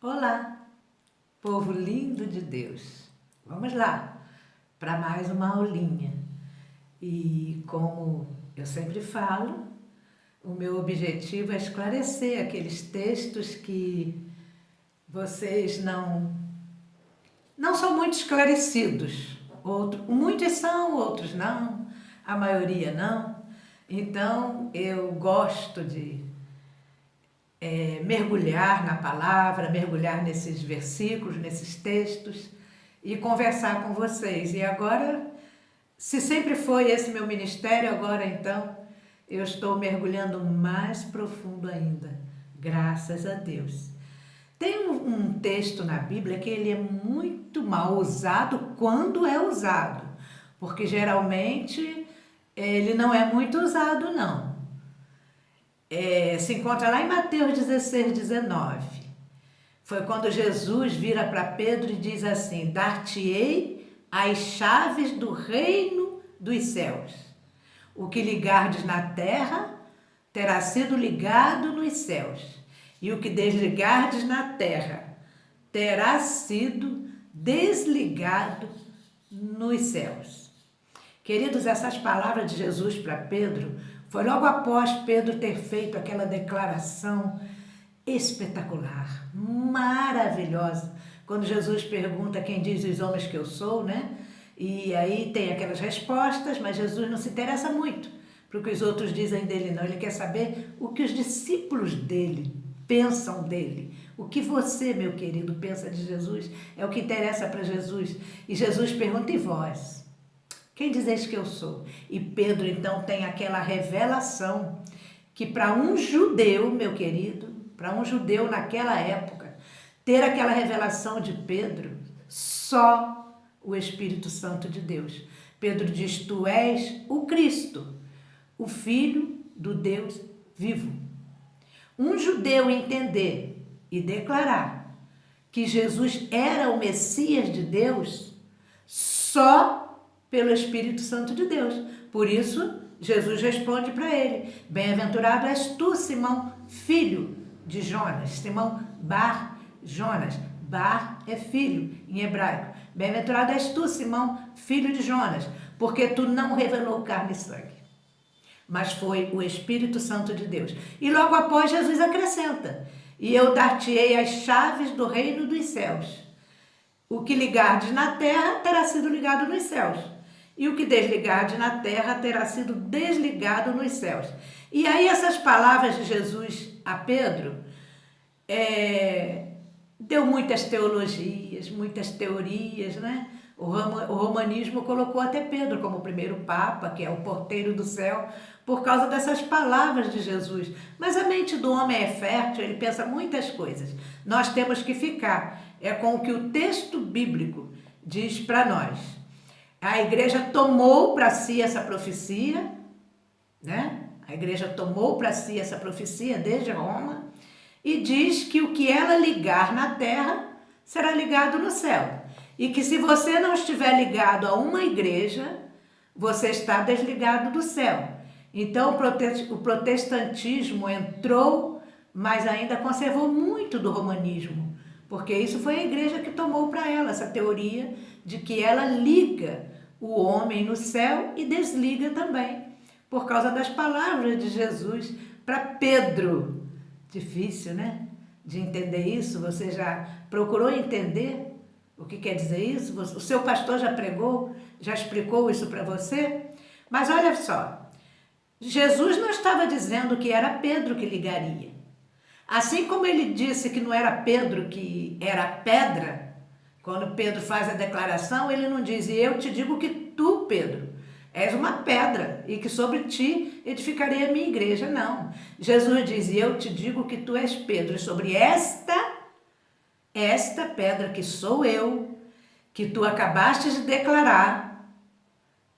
Olá, povo lindo de Deus. Vamos lá para mais uma aulinha. E como eu sempre falo, o meu objetivo é esclarecer aqueles textos que vocês não são muito esclarecidos. Muitos são, outros não, a maioria não. Então eu gosto de mergulhar na palavra, mergulhar nesses versículos, nesses textos e conversar com vocês. E agora, se sempre foi esse meu ministério, agora então eu estou mergulhando mais profundo ainda, graças a Deus. Tem um texto na Bíblia que ele é muito mal usado quando é usado, porque geralmente ele não é muito usado não. Se encontra lá em Mateus 16, 19. Foi quando Jesus vira para Pedro e diz assim: dar-te-ei as chaves do reino dos céus. O que ligardes na terra terá sido ligado nos céus, e o que desligardes na terra terá sido desligado nos céus. Queridos, essas palavras de Jesus para Pedro foi logo após Pedro ter feito aquela declaração espetacular, maravilhosa, quando Jesus pergunta quem diz os homens que eu sou, né? E aí tem aquelas respostas, mas Jesus não se interessa muito para o que os outros dizem dele, não. Ele quer saber o que os discípulos dele pensam dele. O que você, meu querido, pensa de Jesus é o que interessa para Jesus. E Jesus pergunta: e vós? Quem dizeis que eu sou? E Pedro então tem aquela revelação que para um judeu, meu querido, para um judeu naquela época, ter aquela revelação de Pedro, só o Espírito Santo de Deus. Pedro diz: tu és o Cristo, o Filho do Deus vivo. Um judeu entender e declarar que Jesus era o Messias de Deus, só pelo Espírito Santo de Deus. Por isso, Jesus responde para ele: bem-aventurado és tu, Simão, filho de Jonas. Simão Bar Jonas. Bar é filho em hebraico. Bem-aventurado és tu, Simão, filho de Jonas, porque tu não revelou carne e sangue, mas foi o Espírito Santo de Deus. E logo após Jesus acrescenta: e eu dar-te-ei as chaves do reino dos céus. O que ligardes na terra terá sido ligado nos céus, e o que desligardes na terra terá sido desligado nos céus. E aí essas palavras de Jesus a Pedro deu muitas teologias, muitas teorias, né? O romanismo colocou até Pedro como o primeiro papa, que é o porteiro do céu, por causa dessas palavras de Jesus. Mas a mente do homem é fértil, ele pensa muitas coisas. Nós temos que ficar com o que o texto bíblico diz para nós. A igreja tomou para si essa profecia, né? A igreja tomou para si essa profecia desde Roma e diz que o que ela ligar na terra será ligado no céu. E que se você não estiver ligado a uma igreja, você está desligado do céu. Então o protestantismo entrou, mas ainda conservou muito do romanismo, porque isso foi a igreja que tomou para ela essa teoria de que ela liga o homem no céu e desliga também, por causa das palavras de Jesus para Pedro. Difícil, né? De entender isso. Você já procurou entender o que quer dizer isso? O seu pastor já pregou, já explicou isso para você? Mas olha só, Jesus não estava dizendo que era Pedro que ligaria. Assim como ele disse que não era Pedro que era pedra, quando Pedro faz a declaração, ele não diz: e eu te digo que tu, Pedro, és uma pedra e que sobre ti edificarei a minha igreja. Não. Jesus diz: e eu te digo que tu és Pedro, e sobre esta pedra que sou eu, que tu acabaste de declarar,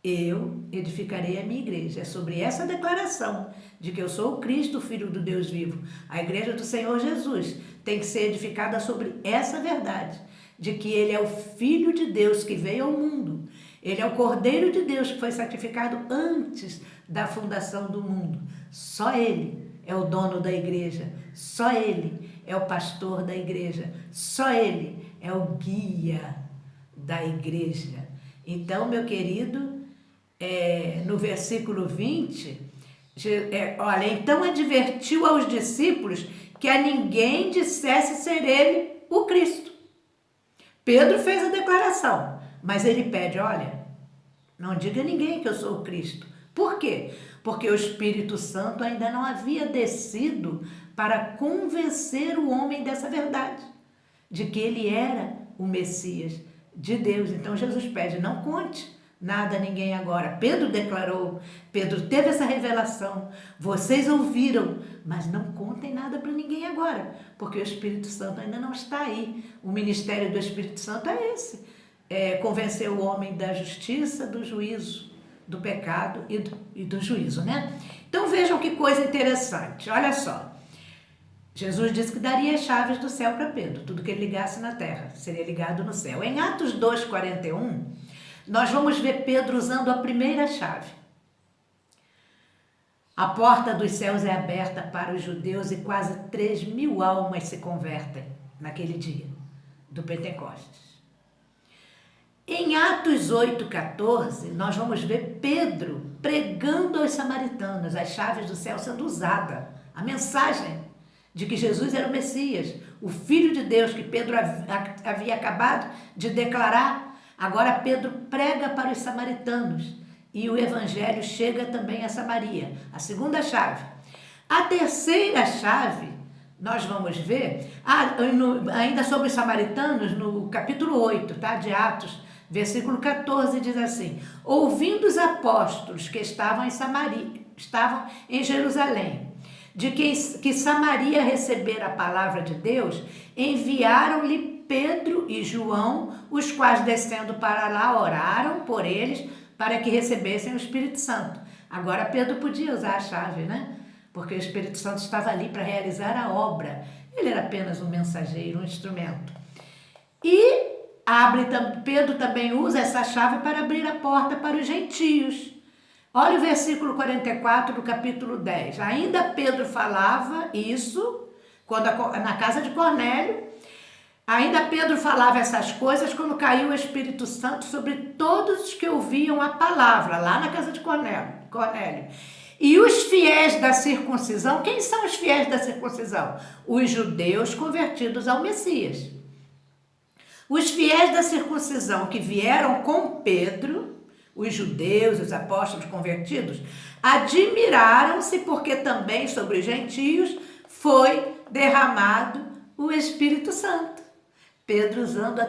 eu edificarei a minha igreja. É sobre essa declaração de que eu sou o Cristo, o Filho do Deus vivo. A igreja do Senhor Jesus tem que ser edificada sobre essa verdade, de que Ele é o Filho de Deus que veio ao mundo. Ele é o Cordeiro de Deus que foi sacrificado antes da fundação do mundo. Só Ele é o dono da igreja. Só Ele é o pastor da igreja. Só Ele é o guia da igreja. Então, meu querido, no versículo 20, olha, então advertiu aos discípulos que a ninguém dissesse ser ele o Cristo. Pedro fez a declaração, mas ele pede, olha, não diga a ninguém que eu sou o Cristo. Por quê? Porque o Espírito Santo ainda não havia descido para convencer o homem dessa verdade, de que ele era o Messias de Deus. Então Jesus pede, não conte nada a ninguém agora. Pedro declarou, Pedro teve essa revelação, vocês ouviram, mas não contem nada para ninguém agora, porque o Espírito Santo ainda não está aí. O ministério do Espírito Santo é esse, convencer o homem da justiça, do juízo, do pecado e do juízo, né? Então vejam que coisa interessante, olha só. Jesus disse que daria as chaves do céu para Pedro, tudo que ele ligasse na terra seria ligado no céu. Em Atos 2:41, nós vamos ver Pedro usando a primeira chave. A porta dos céus é aberta para os judeus e quase 3.000 almas se convertem naquele dia do Pentecostes. Em Atos 8:14, nós vamos ver Pedro pregando aos samaritanos, as chaves do céu sendo usada, a mensagem de que Jesus era o Messias, o Filho de Deus que Pedro havia acabado de declarar. Agora Pedro prega para os samaritanos e o evangelho chega também a Samaria, a segunda chave. A terceira chave, nós vamos ver, ainda sobre os samaritanos, no capítulo 8, tá, de Atos, versículo 14, diz assim: ouvindo os apóstolos que estavam em Jerusalém, de que Samaria recebera a palavra de Deus, enviaram-lhe Pedro e João, os quais, descendo para lá, oraram por eles para que recebessem o Espírito Santo. Agora Pedro podia usar a chave, né? Porque o Espírito Santo estava ali para realizar a obra. Ele era apenas um mensageiro, um instrumento. E Pedro também usa essa chave para abrir a porta para os gentios. Olha o versículo 44 do capítulo 10. Ainda Pedro falava isso na casa de Cornélio. Ainda Pedro falava essas coisas quando caiu o Espírito Santo sobre todos os que ouviam a palavra, lá na casa de Cornélio. E os fiéis da circuncisão, quem são os fiéis da circuncisão? Os judeus convertidos ao Messias. Os fiéis da circuncisão que vieram com Pedro, os judeus, os apóstolos convertidos, admiraram-se porque também sobre os gentios foi derramado o Espírito Santo. Pedro usando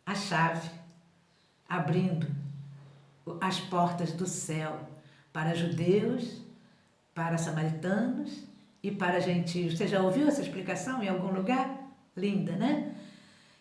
a chave, abrindo as portas do céu para judeus, para samaritanos e para gentios. Você já ouviu essa explicação em algum lugar? Linda, né?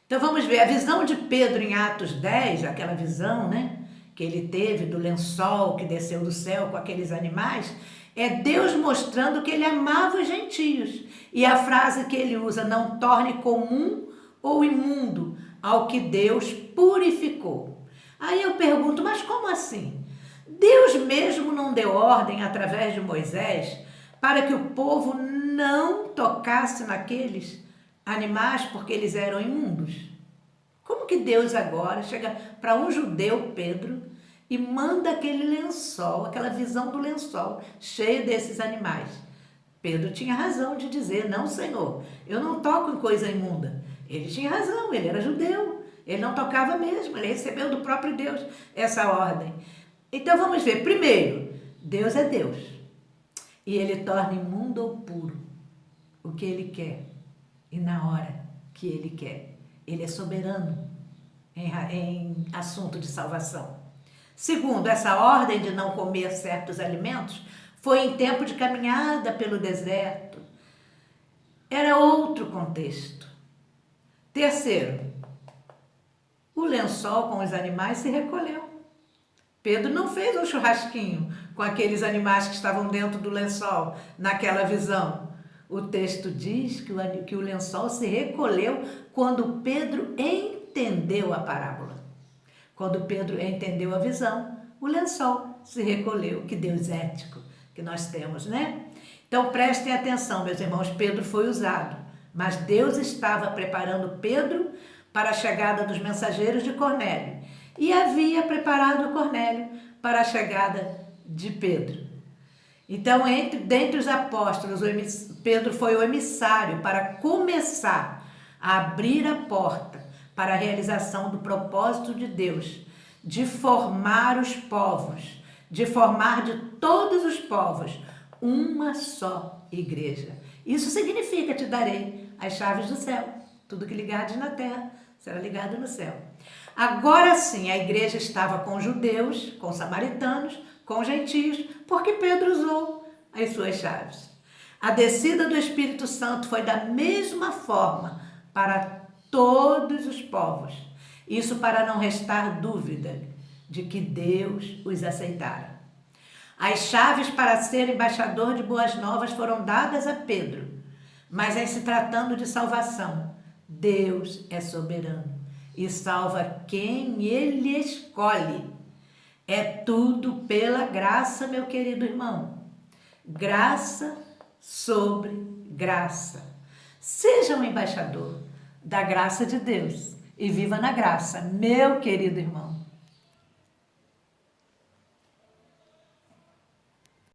Então vamos ver a visão de Pedro em Atos 10, aquela visão, né, que ele teve do lençol que desceu do céu com aqueles animais, é Deus mostrando que ele amava os gentios. E a frase que ele usa, não torne comum ou imundo ao que Deus purificou. Aí eu pergunto, mas como assim? Deus mesmo não deu ordem através de Moisés para que o povo não tocasse naqueles animais porque eles eram imundos? Como que Deus agora chega para um judeu, Pedro, e manda aquele lençol, aquela visão do lençol, cheio desses animais? Pedro tinha razão de dizer, não, Senhor, eu não toco em coisa imunda. Ele tinha razão, ele era judeu, ele não tocava mesmo, ele recebeu do próprio Deus essa ordem. Então vamos ver, primeiro, Deus é Deus, e Ele torna imundo ou puro o que Ele quer, e na hora que Ele quer. Ele é soberano em assunto de salvação. Segundo, essa ordem de não comer certos alimentos foi em tempo de caminhada pelo deserto. Era outro contexto. Terceiro, o lençol com os animais se recolheu. Pedro não fez um churrasquinho com aqueles animais que estavam dentro do lençol, naquela visão. O texto diz que o lençol se recolheu quando Pedro entendeu a parábola. Quando Pedro entendeu a visão, o lençol se recolheu. Que Deus ético que nós temos, né? Então prestem atenção, meus irmãos, Pedro foi usado, mas Deus estava preparando Pedro para a chegada dos mensageiros de Cornélio e havia preparado Cornélio para a chegada de Pedro. Então, dentre os apóstolos, Pedro foi o emissário para começar a abrir a porta para a realização do propósito de Deus, de formar os povos, de formar de todos os povos uma só igreja. Isso significa: te darei as chaves do céu. Tudo que ligares na terra será ligado no céu. Agora sim, a igreja estava com judeus, com samaritanos, com gentios, porque Pedro usou as suas chaves. A descida do Espírito Santo foi da mesma forma para todos os povos. Isso para não restar dúvida de que Deus os aceitara. As chaves para ser embaixador de boas novas foram dadas a Pedro, mas em se tratando de salvação, Deus é soberano e salva quem Ele escolhe. É tudo pela graça, meu querido irmão. Graça sobre graça. Seja um embaixador da graça de Deus e viva na graça, meu querido irmão.